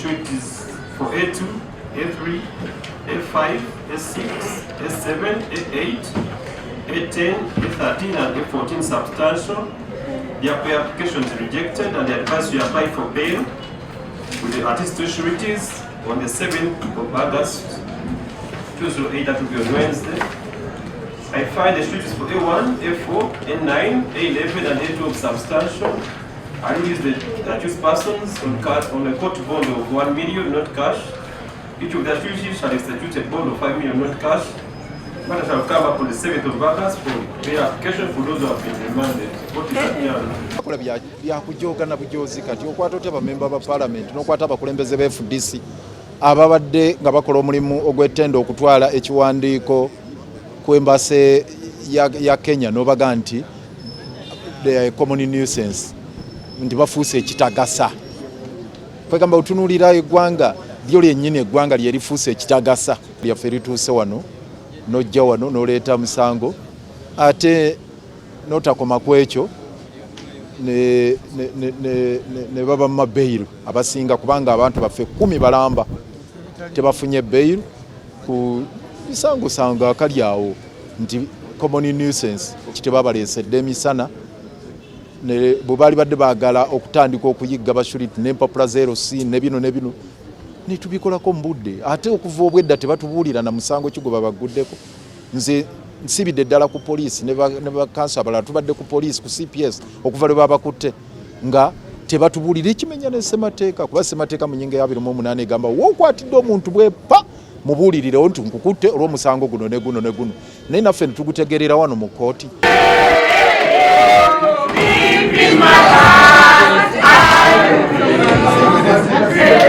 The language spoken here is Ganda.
street is for A2, A3, A5, A6, A7, A8, A10, A13 and A14 substantial. The application is rejected and the advice you apply for bail with the artist two sureties on the 7th of August 2008, that will be on Wednesday. I find the sureties for A1, A4, A9, A11 and A12 substantial. I release the accused persons on a court bond of 1 million, not cash. Each of the sureties shall execute a bond of 5 million, not cash. Matter shall come up on the 7th of August for bail application for those who have been remanded. What is that? Kola bya kujoga na bujozi kati okwata oteba member ba parliament n'okwata abakulembeze ba FDC ababadde nga bakola omulimu ogw'ettendo okutwala ekiwandiiko ku embase ya Kenya n'obaga nti the common nuisance nti bafuuse ekitagasa. Kwegamba otunuulira eggwanga lyo lyennyini eggwanga lye lifuuse ekitagasa lyaffe lituuse wano n'ojja wano n'oleeta musango ate n'otakoma ku ekyo ne baba mu mabeiro abasinga kubanga abantu baffe 10 balamba tebafunye beiro ku bisango akali awo nti common nuisance kitebabaleesedde emisana ne bubali badde baagala okutandika okuyigga bashuriti n'empapula zero si ne bino nitubikolako mu budde ate okuva obwedda tebatubuulira na musango kigoba baguddeko. Nze nsibidde ddala ku poliisi ne bakansa abalala tubadde ku poliisi ku CPS okuva lwe babakutte nga tebatubuulira ekimenya ne ssemateeka kuba ssemateeka mu nnyingo ya 28 egamba wookwatidde omuntu bwepa mubuulirirewo nti nkukutte olw'omusango guno ne guno naye naffe ne tugutegeerera wano mu kkooti.